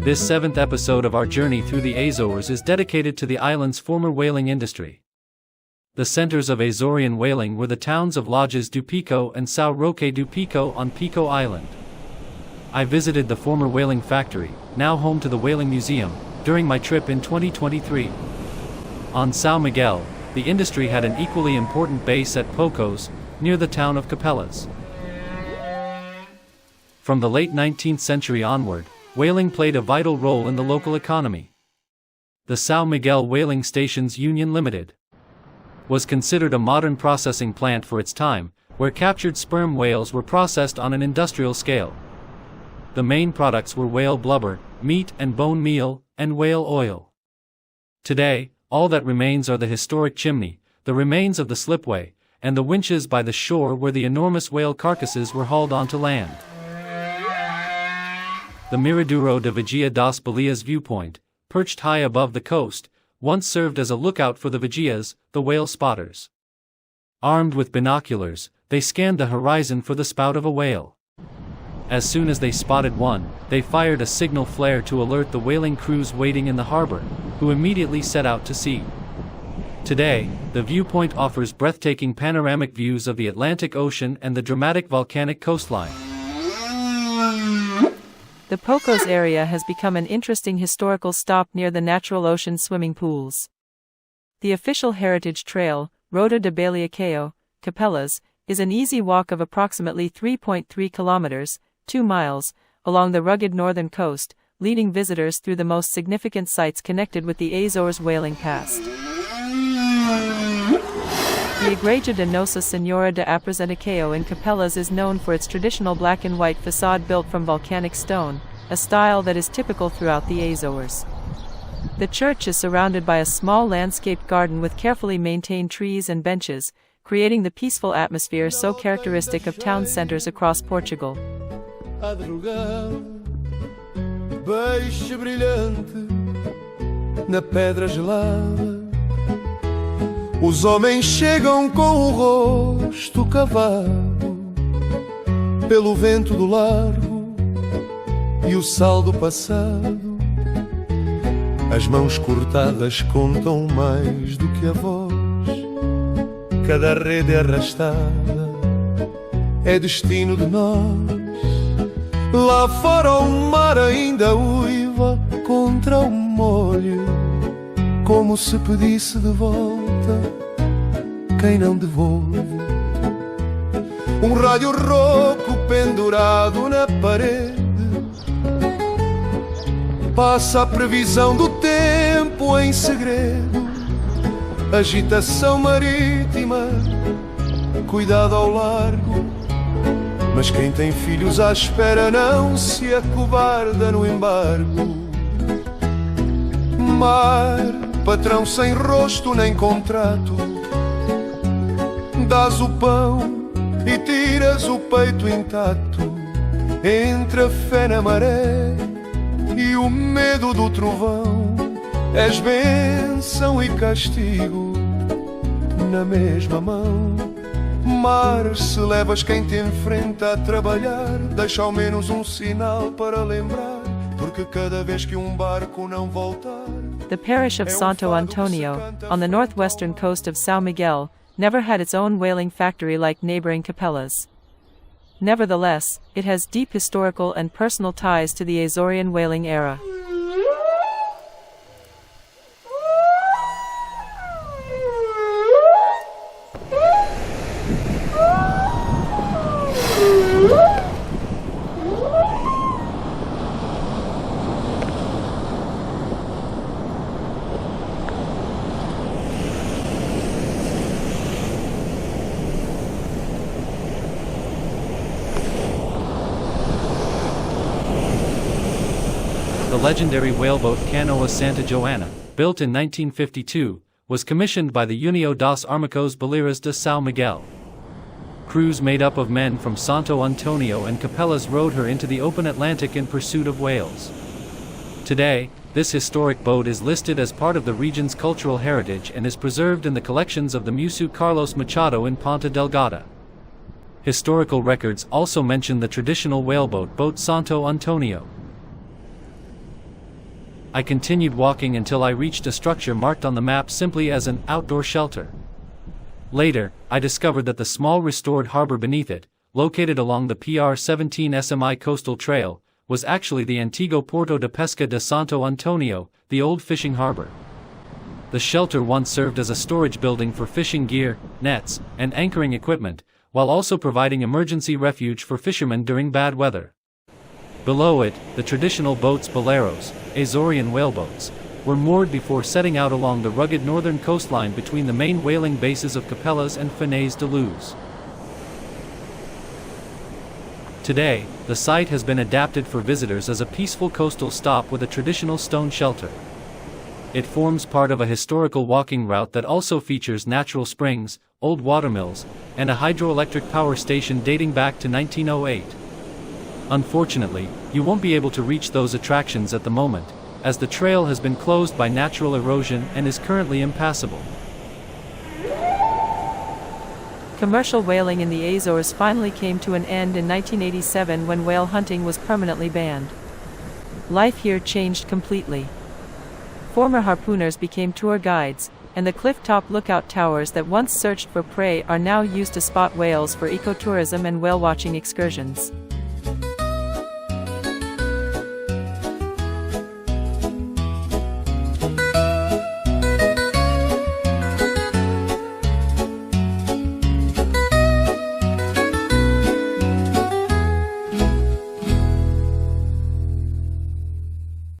This 7th episode of our journey through the Azores is dedicated to the island's former whaling industry. The centers of Azorean whaling were the towns of Lajes do Pico and São Roque do Pico on Pico Island. I visited the former whaling factory, now home to the Whaling Museum, during my trip in 2023. On São Miguel, the industry had an equally important base at Pocos, near the town of Capelas. From the late 19th century onward, whaling played a vital role in the local economy. The São Miguel Whaling Stations Union Limited was considered a modern processing plant for its time, where captured sperm whales were processed on an industrial scale. The main products were whale blubber, meat and bone meal, and whale oil. Today, all that remains are the historic chimney, the remains of the slipway, and the winches by the shore where the enormous whale carcasses were hauled onto land. The Miraduro de Vigia das Baleas viewpoint, perched high above the coast, once served as a lookout for the vigias, the whale spotters. Armed with binoculars, they scanned the horizon for the spout of a whale. As soon as they spotted one, they fired a signal flare to alert the whaling crews waiting in the harbor, who immediately set out to sea. Today, the viewpoint offers breathtaking panoramic views of the Atlantic Ocean and the dramatic volcanic coastline. The Pocos area has become an interesting historical stop near the natural ocean swimming pools. The official heritage trail, Rota de Baleação, Capelas, is an easy walk of approximately 3.3 kilometers, 2 miles, along the rugged northern coast, leading visitors through the most significant sites connected with the Azores whaling past. The Igreja de Nossa Senhora de Apresentação in Capelas is known for its traditional black and white facade built from volcanic stone, a style that is typical throughout the Azores. The church is surrounded by a small landscaped garden with carefully maintained trees and benches, creating the peaceful atmosphere so characteristic of town centers across Portugal. Beixe brilhante na pedra gelada. Os homens chegam com o rosto cavado pelo vento do largo e o sal do passado. As mãos cortadas contam mais do que a voz. Cada rede arrastada é destino de nós. Lá fora o mar ainda uiva contra o molho, como se pedisse de volta quem não devolve. Um rádio rouco pendurado na parede passa a previsão do tempo em segredo. Agitação marítima, cuidado ao largo. Mas quem tem filhos à espera não se acobarda no embargo. Mar, patrão sem rosto nem contrato, dás o pão e tiras o peito intacto. Entre a fé na maré e o medo do trovão, és bênção e castigo na mesma mão. Mar, se levas quem te enfrenta a trabalhar, deixa ao menos um sinal para lembrar, porque cada vez que barco não voltar. The parish of Santo António, on the northwestern coast of São Miguel, never had its own whaling factory like neighboring Capelas. Nevertheless, it has deep historical and personal ties to the Azorean whaling era. The legendary whaleboat Canoa Santa Joana, built in 1952, was commissioned by the União das Armacos Baleiras de São Miguel. Crews made up of men from Santo António and Capelas rowed her into the open Atlantic in pursuit of whales. Today, this historic boat is listed as part of the region's cultural heritage and is preserved in the collections of the Museu Carlos Machado in Ponta Delgada. Historical records also mention the traditional whaleboat boat Santo António. I continued walking until I reached a structure marked on the map simply as an outdoor shelter. Later, I discovered that the small restored harbor beneath it, located along the PR-17 SMI coastal trail, was actually the Antigo Porto de Pesca de Santo António, the old fishing harbor. The shelter once served as a storage building for fishing gear, nets, and anchoring equipment, while also providing emergency refuge for fishermen during bad weather. Below it, the traditional boats Balearos, Azorean whaleboats, were moored before setting out along the rugged northern coastline between the main whaling bases of Capelas and Fenez de Luz. Today, the site has been adapted for visitors as a peaceful coastal stop with a traditional stone shelter. It forms part of a historical walking route that also features natural springs, old watermills, and a hydroelectric power station dating back to 1908. Unfortunately, you won't be able to reach those attractions at the moment, as the trail has been closed by natural erosion and is currently impassable. Commercial whaling in the Azores finally came to an end in 1987 when whale hunting was permanently banned. Life here changed completely. Former harpooners became tour guides, and the cliff-top lookout towers that once searched for prey are now used to spot whales for ecotourism and whale-watching excursions.